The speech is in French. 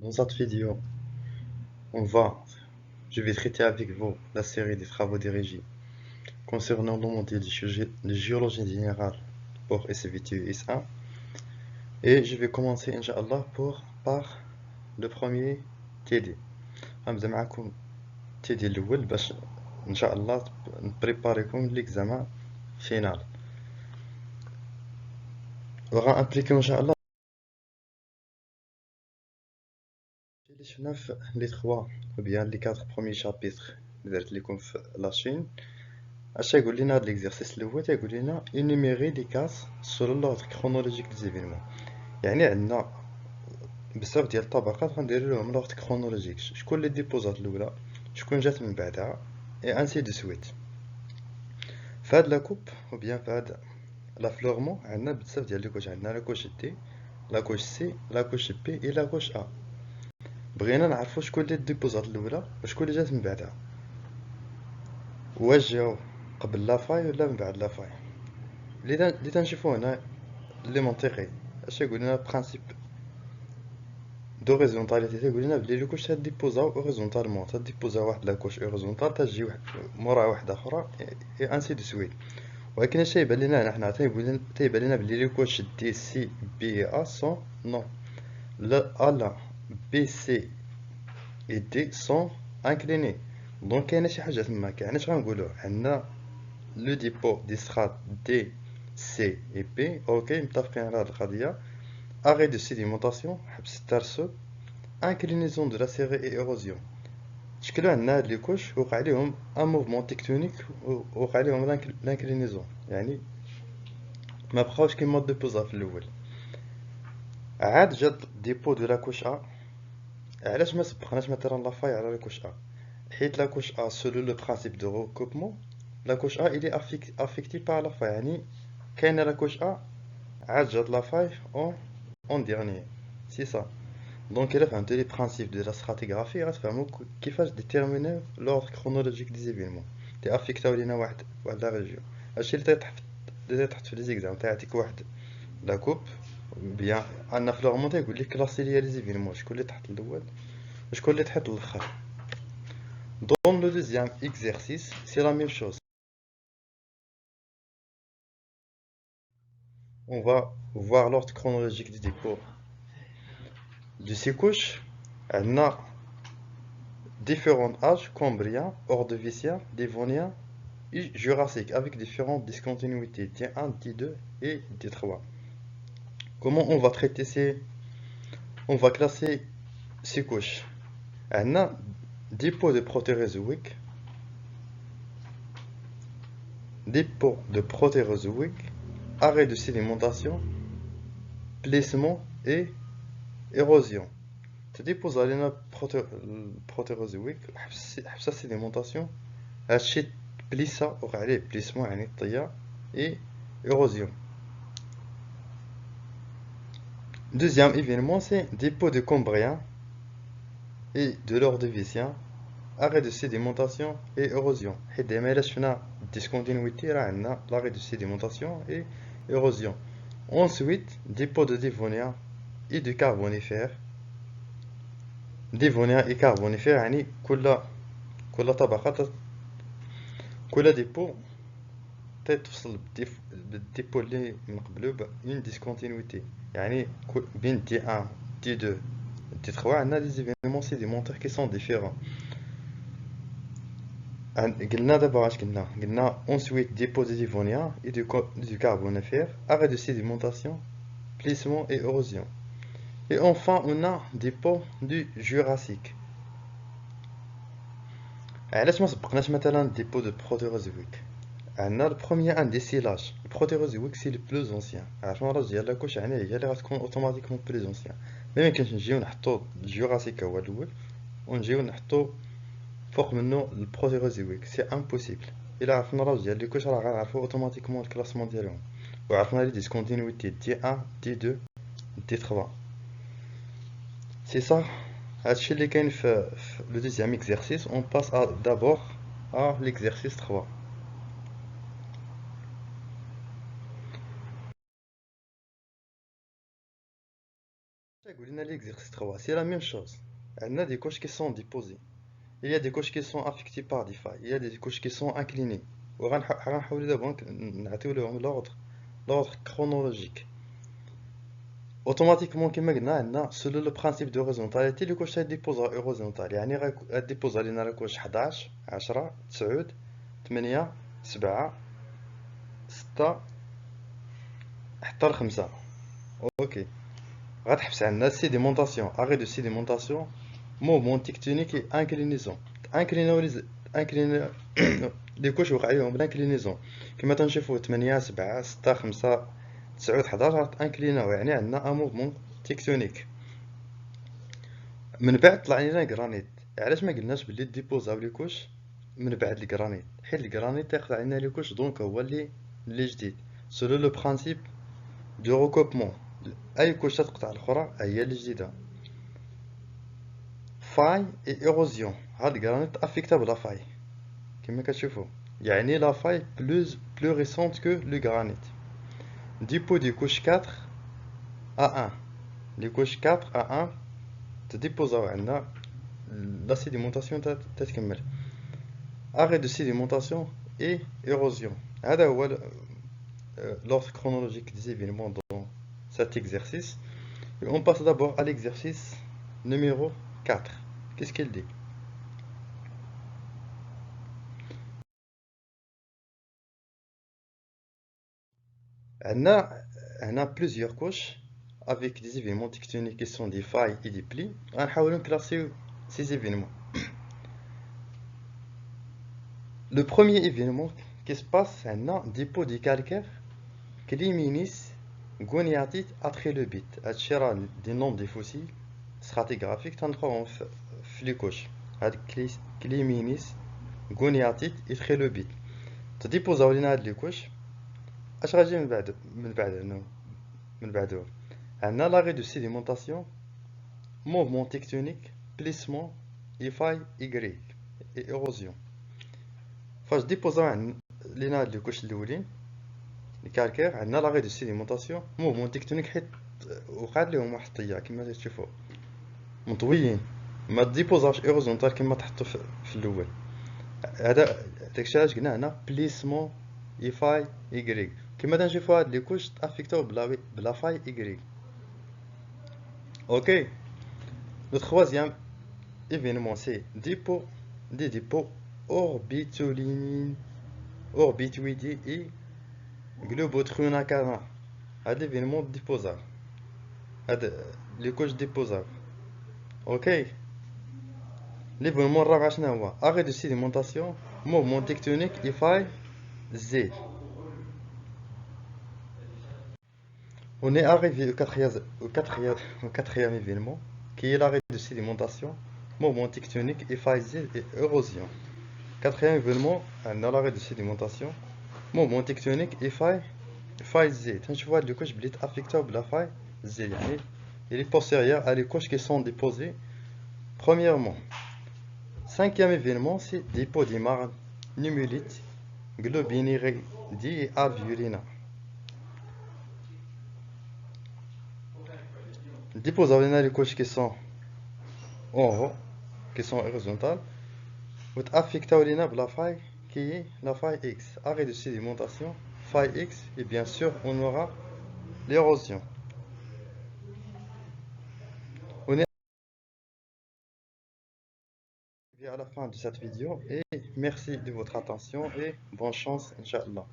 Dans cette vidéo, on je vais traiter avec vous la série des travaux des régies concernant le modèle de géologie générale pour SVT S1 et je vais commencer Inch'Allah par le premier TD. غنبدا معكم TD الأول باش إن شاء الله نبريباريكم l'examen final. وغنأبليكيو إن شاء الله اللي شفنا في لي 3 ou bien les 4 premiers chapitres اللي درت لكم في لاشين. اش يقول لنا هاد ليكزارسيس الاول؟ تيقول لنا انيميري لي كاس سولو لوردر كرونولوجيك دي زيفينمون، يعني عندنا بزاف ديال الطبقات غنديرو لهم لوردر كرونولوجيك، شكون اللي ديبوزات الاولى، شكون جات من بعدها، اي انسي دو سويت. فهاد لا كوب او بيان فهاد لا فلورمون عندنا بزاف ديال لي كوش، عندنا لا كوش دي، لا كوش سي، لا كوش بي اي لا كوش ا. بغينا نعرفو شكون اللي ديبوزات الاولى وشكون اللي جات من بعدها، واش جاو قبل لا فاي ولا من بعد لا فاي. اللي تنشوفو هنا اللي منطقي اش يقول لنا برانسيب دوريزونتاليتي، تيقول لنا بلي لي كوش تديبوزاو اوريزونتالمون، تديبوزا واحد لاكوش اوريزونتال تجي واحد مورا واحده اخرى اي انسي دو سويت. ولكن اش تيبان لنا هنا حنا تيبان لنا بلي لي كوش دي سي بي ا سون نو لا لا بي سي اي دي سون انكليني. دونك كاينه شي حاجه تما، كاين اش غنقولو عندنا لو ديبو دي سترات دي سي اي بي. اوكي متفقين على هاد القضيه. arrêt de sédimentation حبس الترسب، inclinaison de la série et érosion. تشكلوا عندنا هاد لي كوش وقع عليهم ان موفمون تكتونيك وقع عليهم لانكلينيزون، يعني ما بقاوش كيما ديبوزا في الاول. عاد جات ديبو دو لا كوش ا. علاش ما سبقناش مثلا لا فاي على لا كوش ا؟ حيت لا كوش ا سولو لو برانسيپ دو ريكوبمون لا كوش ا الي افيكتي بار لا فاي، يعني كاينه لا كوش ا عاد جات لا فاي اون ديرني، سي سا. Donc, il a fait les principes de la stratigraphie, il a fait qu'il fasse déterminer l'ordre chronologique des événements. Tu as affecté la région. Achille, tu as fait les examens, tu as dit quoi? La coupe, bien, on a fait la remontée, il a classé les événements. Je connais le l'ouest, je connais l'autre. Dans le deuxième exercice, c'est la même chose. On va voir l'ordre chronologique des dépôts de ces couches. On a différents âges, cambrien, ordovicien, dévonien et jurassique, avec différentes discontinuités, T1, T2 et T3. Comment on va traiter on va classer ces couches? On a dépôt de protérozoïques, arrêt de sédimentation, plissement et érosion. Tu déposes علينا protérozoïque حبس sédimentation، هادشي بليسا وقع عليه بليسمون يعني طيا et érosion. Deuxième événement, c'est dépôt de cambrien et de l'ordovicien, arrêt de sédimentation et érosion. Et des mélanges fina discontinuité, l'arrêt de sédimentation et érosion. Ensuite, dépôt de dévonien et de carbonifère. Dévonien et carbonifère, يعني كل طبقة كل ديبو توصل بالديبو اللي من قبلو بين ديسكونتينيتي، يعني بين دي 1 دي 2 دي 3 عندنا دي زيفينمون سيديمونتير كي سون ديفيرون. قلنا دابا اش قلنا ensuite dépôt de dévonien et du carbonifère, arrêt de sédimentation, plissement et érosion. Et enfin on a dépôt du jurassique. علاش ما سبقناش مثلا ديبو دو بروتيروزويك؟ عندنا البروميير ان ديسيلاج، البروتيروزويك سي لو بلوز انسيان، عرفنا الراس ديال لاكوش يعني هي اللي غتكون اوتوماتيكمون بلوز انسيان. ما يمكنش نجيو نحطو الجوراسيك هو الاول ونجيو نحطو فوق منو البروتيروزويك، سي امبوسيبل. الا عرفنا الراس ديال لي كوش راه غنعرفو اوتوماتيكمون الكلاسمون ديالهم، وعرفنا لي ديسكونتينيتي دي 1 دي 2 دي 3. سي صا. هادشي اللي كاين في لو دوزيام اكزرسيس. اون باس دابور ا ليكزرسيس 3. L'exercice 3, c'est la même chose. On a des couches qui sont déposées. Il y a des couches qui sont affectées par des failles. Il y a des couches qui sont inclinées. وغنحاولوا دابا نعطيو لهم l'ordre chronologique. Automatiquement كما قلنا عندنا selon le principe de horizontalité les couches ديبوزا horizontale يعني غاديبوزا لينا لا كوش 11 10 9 8 7 6 حتى ل 5. اوكي غتحبس عندنا sédimentation, arrêt de sédimentation, mouvement tectonique et inclinaison. incliner les couches وقع عليهم بالانكلينيزون كما تنشوفوا 8 7 6 5 9 11 انكليناو يعني عندنا ان موفمون تكتونيك. من بعد طلع لنا الكرانيت. علاش ما قلناش بلي ديبوزاو لي كوش من بعد الكرانيت؟ حيت الكرانيت يقطع لنا لي كوش دونك هو اللي جديد سولو لو برانسيپ دو ريكوبمون. اي كوش تقطع الاخرى هي اللي جديده. فاي اي ايروزيون، هاد الكرانيت افيكتا بلا فاي كما كتشوفوا يعني لا فاي بلو ريسونت كو لو غرانيت. ديبو دي كوش 4 à 1. Les couches 4 à 1 تديبوزاو عندنا لا سيديمونطاسيون تتكمل. arrêt de sédimentation et érosion. هذا هو l'ordre chronologique des événements dans cet exercice. Et on passe d'abord à l'exercice numéro 4. Qu'est-ce qu'il dit? On a plusieurs couches avec des événements tectoniques qui sont des failles et des plis. On va classer ces événements. Le premier événement qui se passe, c'est un dépôt de calcaire Climinis goniatite atrilobite. هادشي راه دي نوم دي فوسيل stratigraphiques تنلقاوهم في لي كوش. هاد كليمينيس غونياتيت اتريلوبيت تديبوزاو لينا هاد لي كوش. اش غاجي من بعدهم عندنا لاغي دو سيديمونطاسيون، موفمون تكتونيك، بليسمون، ايفاي ايغريك اي ايروزيون. فاش ديبوزاو لينا هاد لي كوش الاولين الكالكير عندنا لاغي دو سيديمونطاسيون، موفمون تكتونيك حيت وقعت لهم واحد الطيه كما تشوفوا مطويين. ما ديبوزاوش ايروزونتال كما تحطوا في الاول. هذا داكشي علاش قلنا هنا بليسمون ايفاي ايغريك. كما تنشوفوا هاد لي كوش تافيكتاو بلا فاي ايغريك. اوكي. Le troisième événement c'est des dépôts orbitoïdés et globotrunacana. هاد l'événement déposable. هاد لي كوش ديبوزابل. اوكي. l'événement الرابع شنو هو؟ arrêt de sédimentation, mouvement tectonique et faille Z. On est arrivé au quatrième événement qui est l'arrêt de sédimentation, mouvement tectonique et faille Z et érosion. Quatrième événement, on a l'arrêt de sédimentation, mouvement tectonique et faille Z. تنشوفوا هاد لي كوش بلي تافيكتاو بلا faille Z يعني il est postérieur à les couches qui sont déposées premièrement. Cinquième événement, c'est dépôt des marnes, nummulites, globiniridis et alvéolina. Déposons les couches qui sont en haut, qui sont horizontales, ou affectons la faille qui est la faille X. Arrêt de sédimentation, faille X, et bien sûr, on aura l'érosion. On est arrivé à la fin de cette vidéo et merci de votre attention et bonne chance, Inch'Allah.